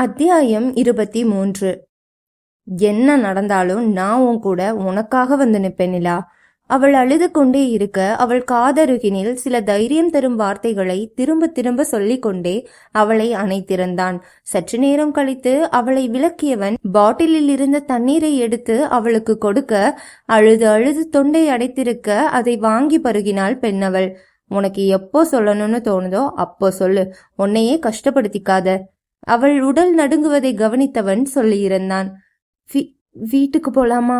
அத்தியாயம் 23. என்ன நடந்தாலும் நான் உன் கூட உனக்காக வந்து நிற்பேன் நிலா. அவள் அழுது கொண்டே இருக்க அவள் காதருகினில் சில தைரியம் தரும் வார்த்தைகளை திரும்ப திரும்ப சொல்லிக் கொண்டே அவளை அணைத்திருந்தான். சற்று நேரம் கழித்து அவளை விலக்கியவன் பாட்டிலில் இருந்த தண்ணீரை எடுத்து அவளுக்கு கொடுக்க அழுது அழுது தொண்டை அடைத்திருக்க அதை வாங்கி பருகினாள் பெண்ணவள். உனக்கு எப்போ சொல்லணும்னு தோணுதோ அப்போ சொல்லு, உன்னையே கஷ்டப்படுத்திக்காத. அவள் உடல் நடுங்குவதை கவனித்தவன் சொல்லியிருந்தான். வீட்டுக்கு போலாமா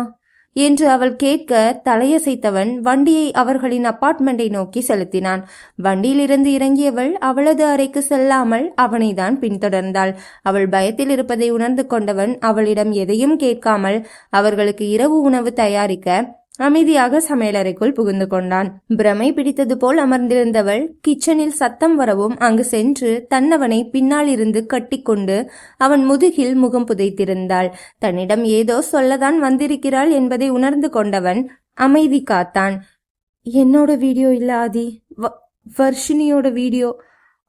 என்று அவள் கேட்க தலையசைத்தவன் வண்டியை அவர்களின் அபார்ட்மெண்டை நோக்கி செலுத்தினான். வண்டியிலிருந்து இறங்கியவள் அவளது அறைக்கு செல்லாமல் அவனைதான் பின்தொடர்ந்தாள். அவள் பயத்தில் இருப்பதை உணர்ந்து கொண்டவன் அவளிடம் எதையும் கேட்காமல் அவர்களுக்கு இரவு உணவு தயாரிக்க அமைதியாக சமையலறைக்குள் புகுந்து கொண்டான். பிரமை பிடித்தது போல் அமர்ந்திருந்தவள் கிச்சனில் சத்தம் வரவும் அங்கு சென்று தன்னவனை பின்னால் இருந்து கட்டிக்கொண்டு அவன் முதுகில் முகம் புதைத்திருந்தாள். தன்னிடம் ஏதோ சொல்லதான் வந்திருக்கிறாள் என்பதை உணர்ந்து கொண்டவன் அமைதி காத்தான். என்னோட வீடியோ இல்ல ஆதி, வர்ஷினியோட வீடியோ.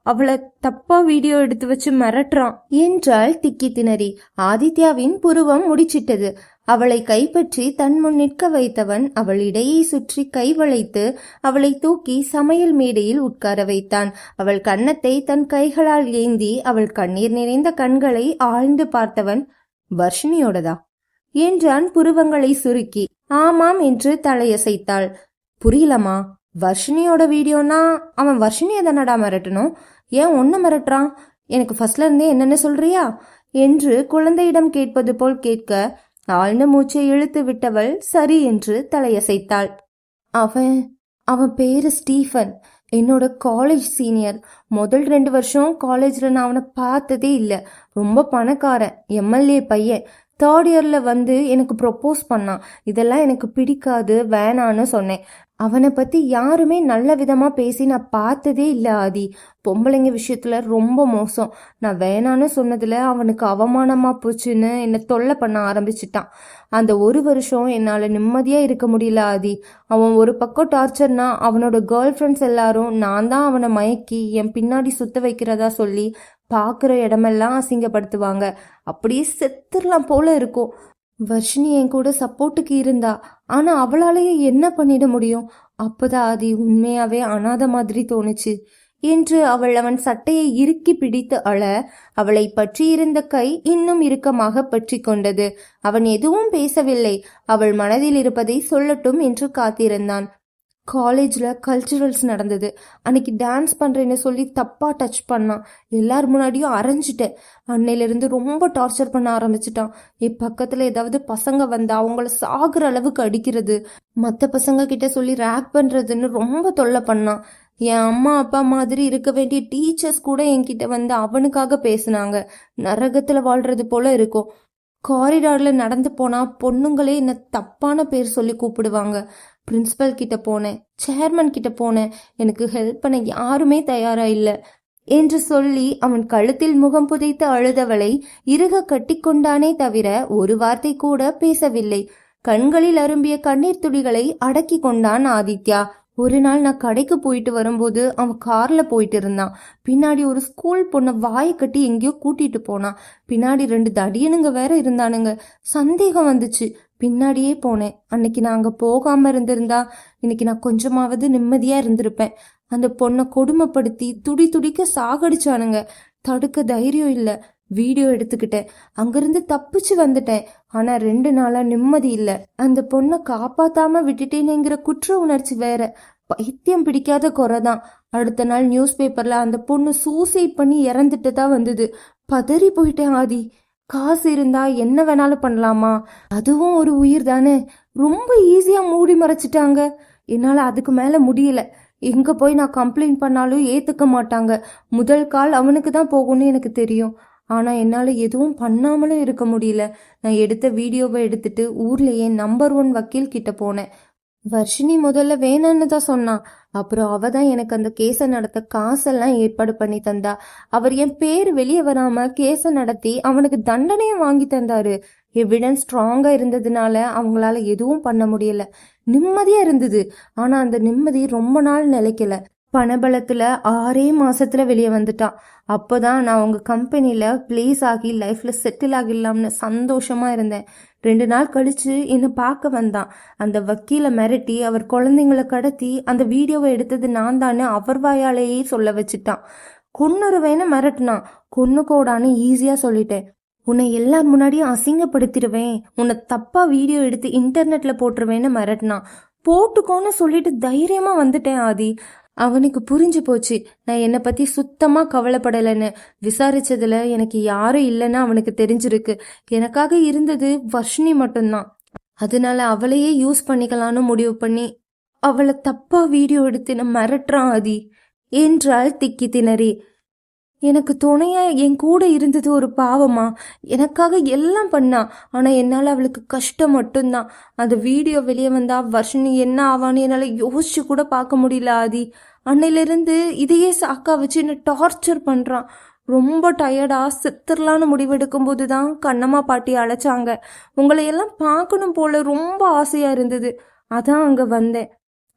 அவளை தப்பா வீடியோ எடுத்து வச்சு மிரட்டுறான் என்றாள் திக்கி திணறி. ஆதித்யாவின் புருவம் முடிச்சிட்டது. அவளை கைப்பற்றி தன் முன் நிற்க வைத்தவன் அவள் இடையை சுற்றி கை வளைத்து அவளை தூக்கி சமையல் மேடையில் உட்கார வைத்தான். அவள் கன்னத்தை தன் கைகளால் ஏந்தி அவள் கண்ணீர் நிறைந்த கண்களை ஆழ்ந்து பார்த்தவன், வர்ஷினியோடதா என்றான் புருவங்களை சுருக்கி. ஆமாம் என்று தலையசைத்தாள். புரியலமா, வர்ஷினியோட வீடியோனா அவன் வர்ஷினியை தானடா மிரட்டணும், ஏன் ஒன்னு மிரட்டுறான்? எனக்கு ஃபர்ஸ்ட்ல இருந்தே என்னென்ன சொல்றியா என்று குழந்தையிடம் கேட்பது போல் கேட்க ஆழ்ந்த மூச்சை இழுத்து விட்டவள் சரி என்று தலையசைத்தாள். அவன் பேரு ஸ்டீஃபன், என்னோட காலேஜ் சீனியர். முதல் 2 வருஷம் காலேஜ்ல நான் அவனை பார்த்ததே இல்லை. ரொம்ப பணக்காரன், எம்எல்ஏ பையன். 3rd இயர்ல வந்து எனக்கு ப்ரொப்போஸ் பண்ணான். இதெல்லாம் எனக்கு பிடிக்காது, வேணான்னு சொன்னேன். அவனை பத்தி யாருமே நல்ல விதமா பேசி நான் பார்த்ததே இல்லை ஆதி. பொம்பளைங்க விஷயத்துல ரொம்ப மோசம். நான் வேணான்னு சொன்னதுல அவனுக்கு அவமானமா போச்சுன்னு என்னை தொல்லை பண்ண ஆரம்பிச்சிட்டான். அந்த 1 வருஷம் என்னால நிம்மதியா இருக்க முடியல ஆதி. அவன் ஒரு பக்கம் டார்ச்சர்னா அவனோட கேர்ள் ஃப்ரெண்ட்ஸ் எல்லாரும் நான் தான் அவனை மயக்கி என் பின்னாடி சுத்த வைக்கிறதா சொல்லி பாக்குற இடமெல்லாம் அசிங்கப்படுத்துவாங்க. அப்படியே செத்துடலாம் போல இருக்கும். வர்ஷினி என் கூட சப்போர்ட்டுக்கு இருந்தா, ஆனா அவளாலேயே என்ன பண்ணிட முடியும்? அப்பதான் ஆதி உண்மையாவே அனாத மாதிரி தோணுச்சு என்று அவன் சட்டையை இறுக்கி பிடித்து அழ அவளை பற்றியிருந்த கை இன்னும் இறுக்கமாக பற்றி கொண்டது. அவன் எதுவும் பேசவில்லை. அவள் மனதில் இருப்பதை சொல்லட்டும் என்று காத்திருந்தான். காலேஜ்ல கல்ச்சுரல்ஸ் நடந்தது. அன்னைக்கு டான்ஸ் பண்றேன்னு சொல்லி தப்பா டச் பண்ணான். எல்லார் முன்னாடியும் அரைஞ்சிட்டேன். அன்னையிலிருந்து ரொம்ப டார்ச்சர் பண்ண ஆரம்பிச்சிட்டான். என் பக்கத்துல ஏதாவது பசங்க வந்தா அவங்கள சாகுற அளவுக்கு அடிக்கிறது, மற்ற பசங்க கிட்ட சொல்லி ரேக் பண்றதுன்னு ரொம்ப தொல்லை பண்ணான். என் அம்மா அப்பா மாதிரி இருக்க வேண்டிய டீச்சர்ஸ் கூட என்கிட்ட வந்து அவனுக்காக பேசினாங்க. நரகத்துல வாழ்றது போல இருக்கும். காரிடார்ல நடந்து போனா பொண்ணுங்களே என்ன தப்பான பேர் சொல்லி கூப்பிடுவாங்க. பிரின்சிபல் கிட்ட போனேன், சேர்மன் கிட்ட போனேன், எனக்கு ஹெல்ப் பண்ண யாருமே தயாரா இல்லை என்று சொல்லி அவன் கழுத்தில் முகம் புதைத்து அழுதவளை இறுக கட்டி கொண்டானே தவிர ஒரு வார்த்தை கூட பேசவில்லை. கண்களில் அரும்பிய கண்ணீர் துளிகளை அடக்கி கொண்டான் ஆதித்யா. ஒரு நாள் நான் கடைக்கு போயிட்டு வரும்போது அவன் கார்ல போயிட்டு இருந்தான். பின்னாடி ஒரு ஸ்கூல் பொண்ணை வாயை கட்டி எங்கேயோ கூட்டிட்டு போனான். பின்னாடி 2 தடியனுங்க வேற இருந்தானுங்க. சந்தேகம் வந்துச்சு, பின்னாடியே போனேன். அன்னைக்கு நான் அங்க போகாம இருந்திருந்தா இன்னைக்கு நான் கொஞ்சமாவது நிம்மதியா இருந்திருப்பேன். அந்த பொண்ணை கொடுமைப்படுத்தி துடி துடிக்க சாகடிச்சானுங்க. தடுக்க தைரியம் இல்லை. வீடியோ எடுத்துக்கிட்டேன். அங்கிருந்து தப்பிச்சு வந்துட்டேன். ஆனா 2 நாளா நிம்மதி இல்லை. அந்த பொண்ணை காப்பாத்தாம விட்டுட்டேனேங்கிற குற்ற உணர்ச்சி வேற. பைத்தியம் பிடிக்காத குறைதான். அடுத்த நாள் நியூஸ் பேப்பர்ல அந்த பொண்ணு சூசைட் பண்ணி இறந்துட்டு தான் வந்தது. பதறி போயிட்டேன் ஆதி. காசு இருந்தா என்ன வேணாலும் பண்ணலாமா? அதுவும் ஒரு உயிர் தானே. ரொம்ப ஈஸியா மூடி மறைச்சிட்டாங்க. என்னால அதுக்கு மேல முடியல. எங்க போய் நான் கம்ப்ளைண்ட் பண்ணாலும் ஏத்துக்க மாட்டாங்க. முதல் கால் அவனுக்கு தான் போகும்னு எனக்கு தெரியும். ஆனா என்னால எதுவும் பண்ணாமலும் இருக்க முடியல. நான் எடுத்த வீடியோவை எடுத்துட்டு ஊர்லயே நம்பர் 1 வக்கீல் கிட்ட போனேன். வர்ஷினி முதல்ல வேணான்னு தான் சொன்னான். அப்புறம் அவ தான் எனக்கு அந்த கேஸை நடத்த காசெல்லாம் ஏற்பாடு பண்ணி தந்தா. அவர் என் பேர் வெளியே வராம கேஸை நடத்தி அவனுக்கு தண்டனையும் வாங்கி தந்தாரு. எவிடன்ஸ் ஸ்ட்ராங்கா இருந்ததுனால அவங்களால எதுவும் பண்ண முடியல. நிம்மதியா இருந்தது. ஆனா அந்த நிம்மதி ரொம்ப நாள் நிலைக்கல. பணபலத்துல 6 மாசத்துல வெளியே வந்துட்டான். அப்போதான் நான் உங்க கம்பெனில பிளேஸ் ஆகி லைஃப்ல செட்டில் ஆகிடலாம்னு சந்தோஷமா இருந்தேன். 2 நாள் கழிச்சு என்னை பார்க்க வந்தான். அந்த வக்கீல மிரட்டி அவர் குழந்தைங்களை கடத்தி அந்த வீடியோவை எடுத்தது நான் தானே அவர் வாயாலேயே சொல்ல வச்சுட்டான். கொன்னுருவேன்னு மிரட்டினான். கொன்னுக்கோடான்னு ஈஸியா சொல்லிட்டேன். உன்னை எல்லார் முன்னாடியும் அசிங்கப்படுத்திடுவேன், உன்னை தப்பா வீடியோ எடுத்து இன்டர்நெட்ல போட்டுருவேன்னு மிரட்டினான். போட்டுக்கோன்னு சொல்லிட்டு தைரியமா வந்துட்டேன் ஆதி. அவனுக்கு புரிஞ்சு போச்சு நான் என்னை பத்தி சுத்தமா கவலைப்படலைன்னு. விசாரிச்சதுல எனக்கு யாரும் இல்லைன்னு அவனுக்கு தெரிஞ்சிருக்கு. எனக்காக இருந்தது வர்ஷினி மட்டும்தான். அதனால அவளையே யூஸ் பண்ணிக்கலான்னு முடிவு பண்ணி அவளை தப்பா வீடியோ எடுத்து நான் மிரட்டுறான் ஆதி என்றாள் திக்கி திணறி. எனக்கு துணையா என் கூட இருந்தது ஒரு பாவமா? எனக்காக எல்லாம் பண்ணா. ஆனா என்னால அவளுக்கு கஷ்டம் மட்டும்தான். அந்த வீடியோ வெளியே வந்தா வர்ஷினி என்ன ஆவான்னு என்னால யோசிச்சு கூட பார்க்க முடியல ஆதி. அன்னையிலிருந்து இதையே சாக்கா வச்சு என்ன டார்ச்சர் பண்றான். ரொம்ப டயர்டா செத்துடலான்னு முடிவெடுக்கும் போதுதான் கண்ணம்மா பாட்டி அழைச்சாங்க. உங்களை எல்லாம் பார்க்கணும் போல ரொம்ப ஆசையா இருந்தது. அதான் அங்க வந்தேன்.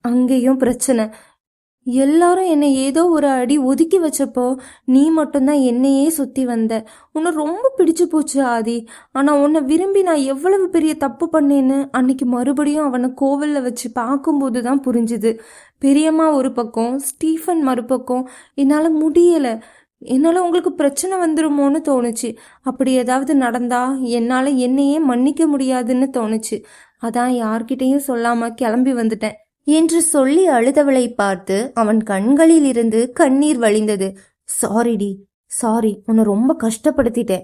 அங்கேயும் பிரச்சனை. எல்லாரும் என்னை ஏதோ ஒரு அடி ஒதுக்கி வச்சப்போ நீ மட்டும்தான் என்னையே சுத்தி வந்த. உன்னை ரொம்ப பிடிச்சு போச்சு ஆதி. ஆனா உன்னை விரும்பி நான் எவ்வளவு பெரிய தப்பு பண்ணேன்னு அன்னைக்கு மறுபடியும் அவனை கோவில்ல வச்சு பார்க்கும்போது தான் புரிஞ்சுது. பெரியம்மா ஒரு பக்கம், ஸ்டீஃபன் மறுபக்கம். என்னால முடியல. என்னால உங்களுக்கு பிரச்சனை வந்துருமோன்னு தோணுச்சு. அப்படி ஏதாவது நடந்தா என்னால என்னையே மன்னிக்க முடியாதுன்னு தோணுச்சு. அதான் யார்கிட்டையும் சொல்லாம கிளம்பி வந்துட்டேன் என்று சொல்லி அழுதவளை பார்த்து அவன் கண்களில் இருந்து கண்ணீர் வழிந்தது. சாரிடி, சாரி, உன்னை ரொம்ப கஷ்டப்படுத்திட்டேன்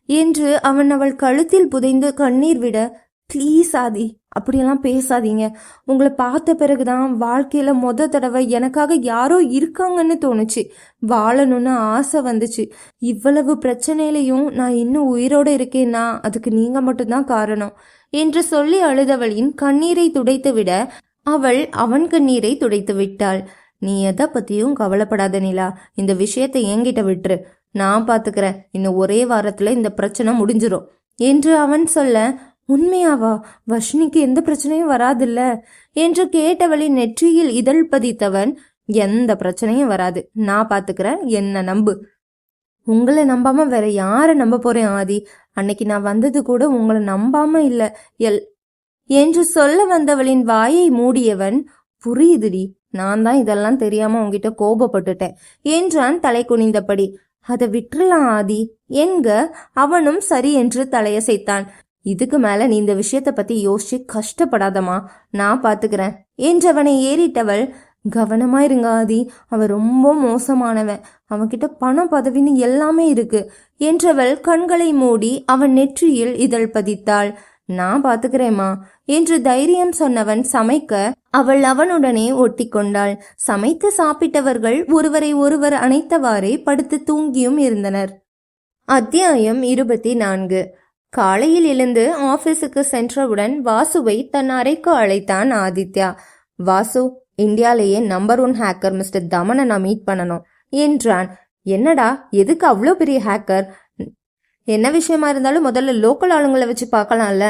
என்று அவன் அவள் கழுத்தில் புதைந்து கண்ணீர் விட, ப்ளீஸ் ஆதி, அப்படியெல்லாம் பேசாதீங்க. உங்களை பார்த்த பிறகுதான் வாழ்க்கையில தடவை எனக்காக யாரோ இருக்காங்கன்னு தோணுச்சு. வாழணும்னு ஆசை வந்துச்சு. இவ்வளவு பிரச்சனையிலையும் நான் இன்னும் உயிரோட இருக்கேன்னா அதுக்கு நீங்க மட்டும்தான் காரணம் என்று சொல்லி அழுதவளின் கண்ணீரை துடைத்து விட அவள் அவன் கண்ணீரை துடைத்து விட்டாள். நீ எதை பத்தியும் கவலைப்படாத நிலா, இந்த விஷயத்தை என்கிட்ட விட்டுரு, நான் பாத்துக்கிறேன். இன்னும் ஒரே வாரத்துல இந்த பிரச்சனை முடிஞ்சிரும் என்று அவன் சொல்ல, உண்மையாவா? வர்ஷினிக்கு எந்த பிரச்சனையும் வராதுல்ல என்று கேட்டவளின் நெற்றியில் இதழ் பதித்தவன், எந்த பிரச்சனையும் வராது, நான் பாத்துக்கிறேன், என்ன நம்பு. உங்களை நம்பாம வேற யார நம்ப போறேன் ஆதி? அன்னைக்கு நான் வந்தது கூட உங்களை நம்பாம இல்ல என்று சொல்ல வந்தவளின் வாயை மூடியவன், புரியுதுடி, நான் தான் இதெல்லாம் தெரியாம உன்கிட்ட கோபப்பட்டுட்டேன் என்றான் தலை குனிந்தபடி. அதை விட்டுறலாம் ஆதி என்க அவனும் சரி என்று தலையசைத்தான். இதுக்கு மேல நீ இந்த விஷயத்த பத்தி யோசிச்சு கஷ்டப்படாதமா, நான் பாத்துக்கிறேன் என்றவனை ஏறிட்டவள், கவனமா இருங்க ஆதி, அவன் ரொம்ப மோசமானவன், அவன்கிட்ட பணம் பதவின்னு எல்லாமே இருக்கு என்றவள் கண்களை மூடி அவன் நெற்றியில் இதழ் பதித்தாள். நான் பாத்துக்கிறேம்மா என்று தைரியம் சொன்னவன் சமைக்க அவள் அவனுடனே ஒட்டி கொண்டாள். சமைத்து சாப்பிட்டவர்கள் ஒருவரை ஒருவர் அணைத்தவாறே படுத்து தூங்கியும் இருந்தனர். அத்தியாயம் 24. காலையில் எழுந்து ஆபீஸுக்கு சென்றவுடன் வாசுவை தன் அறைக்கு அழைத்தான் ஆதித்யா. வாசு, இந்தியாலேயே நம்பர் 1 ஹேக்கர் மிஸ்டர் தமனை நான் மீட் பண்ணணும் என்றான். என்னடா, எதுக்கு அவ்வளோ பெரிய ஹேக்கர்? என்ன விஷயமா இருந்தாலும் முதல்ல லோக்கல் ஆளுங்களை வச்சு பார்க்கலாம்ல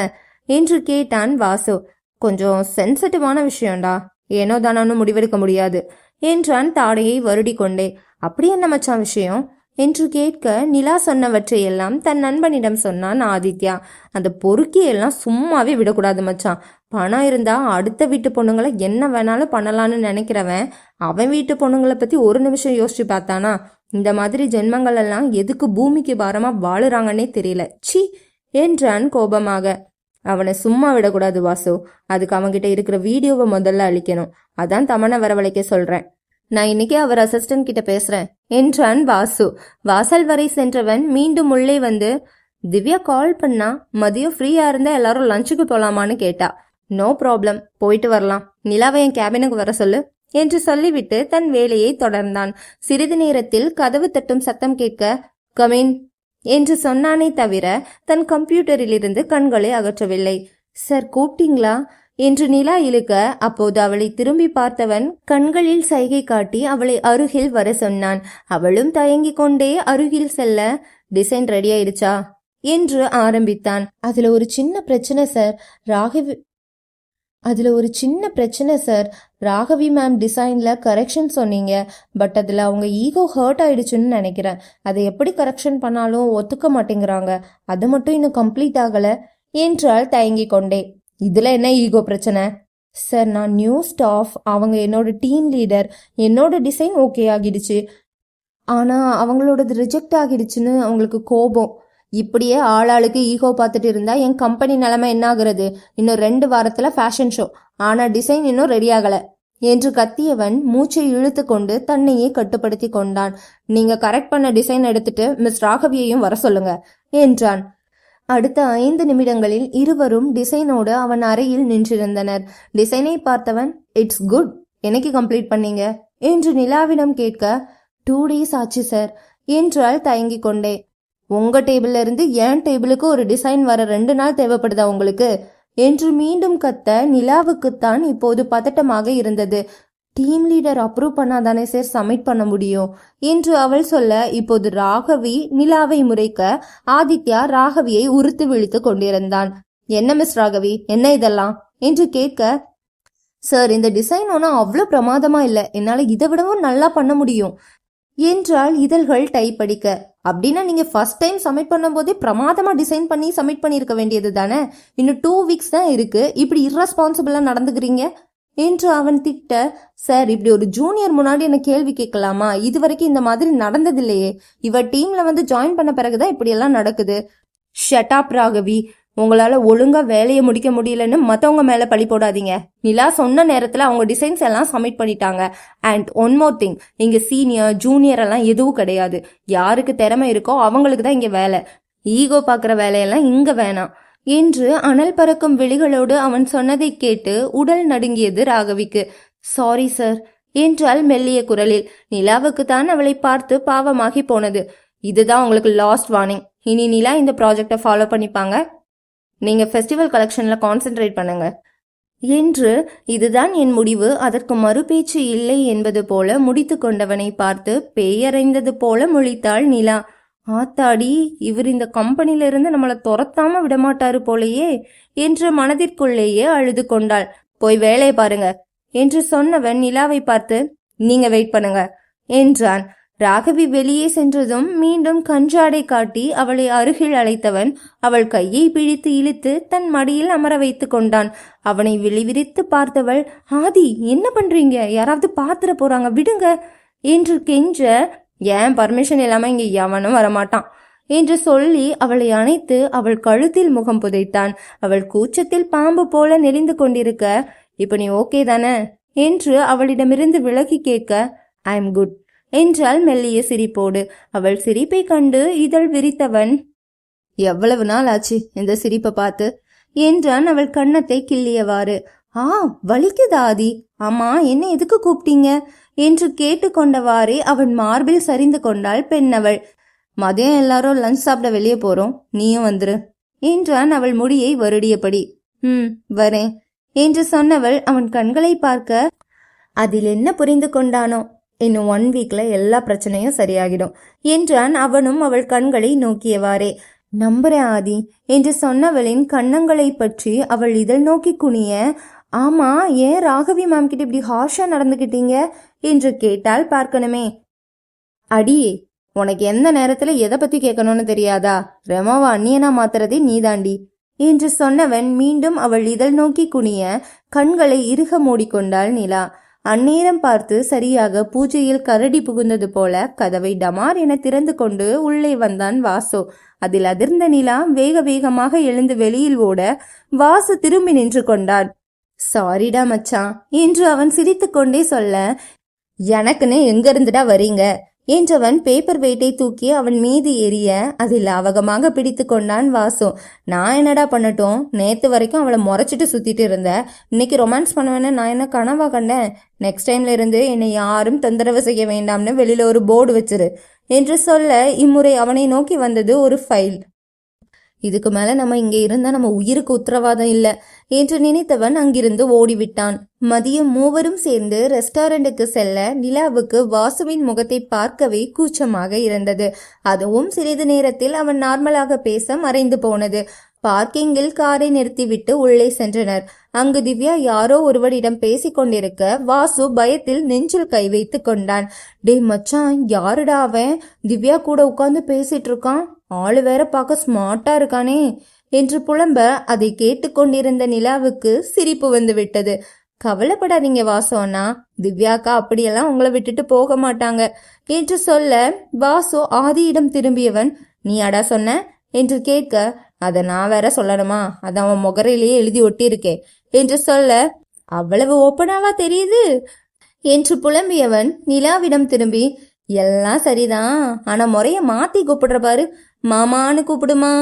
என்று கேட்டான் வாசு. கொஞ்சம் சென்சிட்டிவான விஷயம்டா, ஏனோ தானு முடிவெடுக்க முடியாது என்றான் தாடையை வருடி கொண்டே. அப்படி என்ன மச்சான் விஷயம் என்று கேட்க நிலா சொன்னவற்றையெல்லாம் தன் நண்பனிடம் சொன்னான் ஆதித்யா. அந்த பொறுக்கியெல்லாம் சும்மாவே விடக்கூடாது மச்சான். பணம் இருந்தா அடுத்த வீட்டு பொண்ணுங்களை என்ன வேணாலும் பண்ணலான்னு நினைக்கிறவன் அவன் வீட்டு பொண்ணுங்களை பத்தி ஒரு நிமிஷம் யோசிச்சு பார்த்தானா? இந்த மாதிரி ஜென்மங்கள் எல்லாம் எதுக்கு பூமிக்கு பாரமா வாழுறாங்கன்னே தெரியல, சி என்றான் கோபமாக. அவனை சும்மா விடக்கூடாது வாசு, அதுக்கு அவன்கிட்ட இருக்கிற வீடியோவை முதல்ல அழிக்கணும். அதான் தமனை வரவழைக்க சொல்றேன். நான் இன்னைக்கே அவர் அசிஸ்டன்ட் கிட்ட பேசுறேன் என்றான் வாசு. வாசல் வரை சென்றவன் மீண்டும் உள்ளே வந்து, திவ்யா கால் பண்ணா, மதியம் ஃப்ரீயா இருந்தா எல்லாரும் லஞ்சுக்கு போலாமான்னு கேட்டா. நோ ப்ராப்ளம், போயிட்டு வரலாம், நிலாவை என் கேபினுக்கு வர சொல்லு என்று சொல்லிவிட்டு தன் வேலையை தொடர்ந்தான். சிறிது நேரத்தில் கதவு தட்டும் சத்தம் கேட்க, கமின் என்று சொன்னானே தவிர தன் கம்ப்யூட்டரில் இருந்து கண்களை அகற்றவில்லை. சார் கூப்பிட்டீங்களா என்று நிலா இழுக்க, அப்போது அவளை திரும்பி பார்த்தவன் கண்களில் சைகை காட்டி அவளை அருகில் வர சொன்னான். அவளும் தயங்கி கொண்டே அருகில் செல்ல, டிசைன் ரெடி ஆயிடுச்சா என்று ஆரம்பித்தான். அதுல ஒரு சின்ன பிரச்சனை சார், அதில் ஒரு சின்ன பிரச்சனை சார். ராகவி மேம் டிசைனில் கரெக்ஷன் சொன்னீங்க, பட் அதில் அவங்க ஈகோ ஹர்ட் ஆயிடுச்சுன்னு நினைக்கிறேன். அதை எப்படி கரெக்ஷன் பண்ணாலும் ஒத்துக்க மாட்டேங்கிறாங்க. அது மட்டும் இன்னும் கம்ப்ளீட் ஆகலை என்றால் தயங்கி கொண்டே. இதில் என்ன ஈகோ பிரச்சனை? சார், நான் நியூ ஸ்டாஃப், அவங்க என்னோட டீம் லீடர். என்னோட டிசைன் ஓகே ஆகிடுச்சு, ஆனால் அவங்களோடது ரிஜெக்ட் ஆகிடுச்சுன்னு அவங்களுக்கு கோபம். இப்படியே ஆளாளுக்கு ஈகோ பார்த்துட்டு இருந்தா என் கம்பெனி நிலைமை என்ன ஆகுறது? இன்னும் 2 வாரத்துல ஃபேஷன் ஷோ, ஆனா டிசைன் இன்னும் ரெடி ஆகல என்று கத்தியவன் மூச்சை இழுத்து கொண்டு தன்னையே கட்டுப்படுத்தி கொண்டான். நீங்க கரெக்ட் பண்ண டிசைன் எடுத்துட்டு மிஸ் ராகவியையும் வர சொல்லுங்க என்றான். அடுத்த 5 நிமிடங்களில் இருவரும் டிசைனோடு அவன் அறையில் நின்றிருந்தனர். டிசைனை பார்த்தவன், இட்ஸ் குட், என்னைக்கு கம்ப்ளீட் பண்ணீங்க என்று நிலாவிடம் கேட்க, 2 days ஆச்சு சார் என்றால் தயங்கி கொண்டே. உங்க டேபிள்ல இருந்து என் டேபிளுக்கு ஒரு டிசைன் வர 2 நாள் தேவைப்படுதா உங்களுக்கு என்று மீண்டும் கத்த நிலாவுக்குத்தான் இப்போது பதட்டமாக இருந்தது. டீம் லீடர் அப்ரூவ் பண்ணாதானே சார் சப்மிட் பண்ண முடியும் என்று அவள் சொல்ல, இப்போது ராகவி நிலாவை முறைக்க ஆதித்யா ராகவியை உறுத்து விழித்து கொண்டிருந்தான். என்ன மிஸ் ராகவி, என்ன இதெல்லாம் என்று கேட்க, சார் இந்த டிசைன் ஒன்றும் அவ்வளோ பிரமாதமா இல்லை, என்னால் இதை விடவும் நல்லா பண்ண முடியும் என்றால் இதழ்கள் டைப் அடிக்க. அப்படின்னா நீங்க ஃபர்ஸ்ட் டைம் சப்மிட் பண்ணும் போதே பிரமாதமா டிசைன் பண்ணி சப்மிட் பண்ணியிருக்க வேண்டியது தானே? இன்னும் 2 weeks தான் இருக்கு, இப்படி இரஸ்பான்சிபிளா நடந்துக்கிறீங்க என்று அவன் திட்ட, சார் இப்படி ஒரு ஜூனியர் முன்னாடி என்ன கேள்வி கேட்கலாமா? இது வரைக்கும் இந்த மாதிரி நடந்ததில்லையே. இவ டீம்ல வந்து ஜாயின் பண்ண பிறகுதான் இப்படி எல்லாம் நடக்குது. ஷட் அப் ராகவி, உங்களால ஒழுங்கா வேலையை முடிக்க முடியலன்னு மத்தவங்க மேல பழி போடாதீங்க. நிலா சொன்ன நேரத்துல அவங்க டிசைன்ஸ் எல்லாம் சப்மிட் பண்ணிட்டாங்க. அண்ட் ஒன் மோர் திங், இங்க சீனியர் ஜூனியர் எல்லாம் எதுவும் கிடையாது. யாருக்கு திறமை இருக்கோ அவங்களுக்கு தான் இங்க வேலை. ஈகோ பாக்குற வேலையெல்லாம் இங்க வேணாம் என்று அனல் பறக்கும் விழிகளோடு அவன் சொன்னதை கேட்டு உடல் நடுங்கியது ராகவிக்கு. சாரி சார் என்றால் மெல்லிய குரலில். நிலாவுக்கு தான் அவளை பார்த்து பாவமாகி போனது. இதுதான் உங்களுக்கு லாஸ்ட் வார்னிங். இனி நிலா இந்த ப்ராஜெக்டை ஃபாலோ பண்ணிப்பாங்க, நீங்க ஃபெஸ்டிவல் கலெக்ஷன்ல கான்சென்ட்ரேட் பண்ணுங்க என்று. இதுதான் என் முடிவு, அதற்கு மறுபேச்சு இல்லை என்பது போல முடித்து கொண்டவனை பார்த்து பேயறைந்தது போல முழித்தாள் நிலா. ஆத்தாடி, இவர் இந்த கம்பெனில இருந்து நம்மளை துரத்தாம விடமாட்டாரு போலையே என்று மனதிற்குள்ளேயே அழுது கொண்டாள். போய் வேலையை பாருங்க என்று சொன்னவன் நிலாவை பார்த்து, நீங்க வெயிட் பண்ணுங்க என்றான். ராகவி வெளியே சென்றதும் மீண்டும் கஞ்சாடை காட்டி அவளை அருகில் அழைத்தவன் அவள் கையை பிடித்து இழுத்து தன் மடியில் அமர வைத்து கொண்டான். அவனை விழிவிரித்து பார்த்தவள், ஆதி என்ன பண்றீங்க? யாராவது பாத்துற போறாங்க, விடுங்க என்று கெஞ்ச, ஏன் பர்மிஷன் இல்லாம இங்க எவனும் வரமாட்டான் என்று சொல்லி அவளை அணைத்து அவள் கழுத்தில் முகம் புதைத்தான். அவள் கூச்சத்தில் பாம்பு போல நெளிந்து கொண்டிருக்க, இப்ப நீ ஓகே தானே என்று அவளிடமிருந்து விலகி கேட்க, ஐ எம் குட் என்றால் மெல்லிய சிரிப்போடு. அவள் சிரிப்பை கண்டு இதழ் விரித்தவன், எவ்வளவு நாள் ஆச்சு இந்த சிரிப்பை பார்த்து என்றான் அவள் கன்னத்தை கிள்ளியவாறு. வலிக்குதா ஆதி? ஆமா, என்ன எதுக்கு கூப்பிட்டீங்க என்று கேட்டுக்கொண்டவாறே அவன் மார்பில் சரிந்து கொண்டாள் பெண்ணவள். மதியம் எல்லாரும் லஞ்ச் சாப்பிட வெளியே போறோம், நீயும் வந்துரு என்றான் அவள் முடியை வருடியபடி. வரேன் என்று சொன்னவள் அவன் கண்களை பார்க்க, அதில் என்ன புரிந்து கொண்டானோ, இன்னும் 1 weekல எல்லா பிரச்சனையும் சரியாகிடும் என்றான் அவனும் அவள் கண்களை நோக்கியவாறே. நம்புறேன் ஆதி என்று சொன்னவளின் கன்னங்களை பற்றி அவள் இதழ் நோக்கி குனிய, ஆமா, ஏன் ராகவி மேம் கிட்ட இப்படி ஹார்ஷா நடந்துகிட்டீங்க என்று கேட்டால் பார்க்கணுமே. அடியே, உனக்கு எந்த நேரத்துல எதை பத்தி கேட்கணும்னு தெரியாதா? ரெமாவா அந்நியனா மாத்துறதே நீதாண்டி என்று சொன்னவன் மீண்டும் அவள் இதழ் நோக்கி குனிய கண்களை இறுக மூடிக்கொண்டாள் நிலா. அந்நேரம் பார்த்து சரியாக பூஜையில் கரடி புகுந்தது போல கதவை டமார் என திறந்து கொண்டு உள்ளே வந்தான் வாசு. அதில் அதிர்ந்த நிலா வேக வேகமாக எழுந்து வெளியில் ஓட வாசு திரும்பி நின்று கொண்டான். சாரிடா மச்சான் என்று அவன் சிரித்து கொண்டே சொல்ல, எனக்குன்னு எங்க இருந்துடா வரீங்க என்றவன் பேப்பர் வெயிட்டை தூக்கி அவன் மீது எரிய அதில் அவகமாக பிடித்து கொண்டான் வாசு. நான் என்னடா பண்ணட்டும்? நேத்து வரைக்கும் அவளை முறைச்சிட்டு சுத்திட்டு இருந்த, இன்னைக்கு ரொமான்ஸ் பண்ணுவேன்னு நான் என்ன கனவா கண்டேன்? நெக்ஸ்ட் டைம்ல இருந்து என்னை யாரும் தொந்தரவு செய்ய வேண்டாம்னு வெளியில ஒரு போர்டு வச்சிரு என்று சொல்ல, இம்முறை அவனை நோக்கி வந்தது ஒரு ஃபைல். இதுக்கு மேல நம்ம இங்க இருந்தா நம்ம உயிருக்கு உத்தரவாதம் இல்ல என்று நினைத்தவன் அங்கிருந்து ஓடிவிட்டான். மதியம் மூவரும் சேர்ந்து ரெஸ்டாரண்ட்டுக்கு செல்ல நிலாவுக்கு வாசுவின் முகத்தை பார்க்கவே கூச்சமாக இருந்தது. அதுவும் சிறிது நேரத்தில் அவன் நார்மலாக பேச மறைந்து போனது. பார்க்கிங்கில் காரை நிறுத்திவிட்டு உள்ளே சென்றனர். அங்கு திவ்யா யாரோ ஒருவரிடம் பேசிக் கொண்டிருக்க வாசு பயத்தில் நெஞ்சில் கை வைத்து கொண்டான். டே மச்சான், யாருடா அவன்? திவ்யா கூட உட்கார்ந்து பேசிட்டு இருக்கான். ஆளு வேற பார்க்க ஸ்மார்ட்டா இருக்கானே என்று புலம்ப அதை கேட்டுக்கொண்டிருந்த நிலாவுக்கு சிரிப்பு வந்து விட்டது. கவலைப்படாதீங்க வாசு அண்ணா, திவ்யாக்கா அப்படியெல்லாம் உங்களை விட்டுட்டு போக மாட்டாங்க என்று சொல்ல வாசு ஆதியிடம் திரும்பியவன், நீ அடா சொன்ன என்று கேட்க, அதை நான் வேற சொல்லணுமா? அது அவன் முகரையிலேயே எழுதி ஒட்டியிருக்கேன் என்று சொல்ல, அவ்வளவு ஓப்பனாவா தெரியுது என்று புலம்பியவன் நிலாவிடம் திரும்பி, எல்லாம் சரிதான், ஆனா முறைய மாத்தி கூப்பிடுற பாரு, மாமான்னு கூப்பிடுமா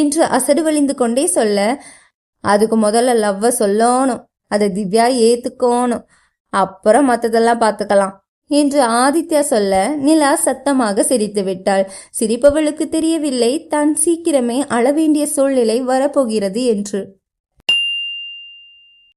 என்று அசடு வழிந்து கொண்டே சொல்ல, அதுக்கு முதல்ல லவ்வ சொல்லணும், அதை திவ்யா ஏத்துக்கோணும், அப்புறம் மத்ததெல்லாம் பார்த்துக்கலாம் என்று ஆதித்யா சொல்ல நிலா சத்தமாக சிரித்து விட்டாள். சிரிப்பவளுக்கு தெரியவில்லை தான் சீக்கிரமே அழ வேண்டிய சூழ்நிலை வரப்போகிறது என்று.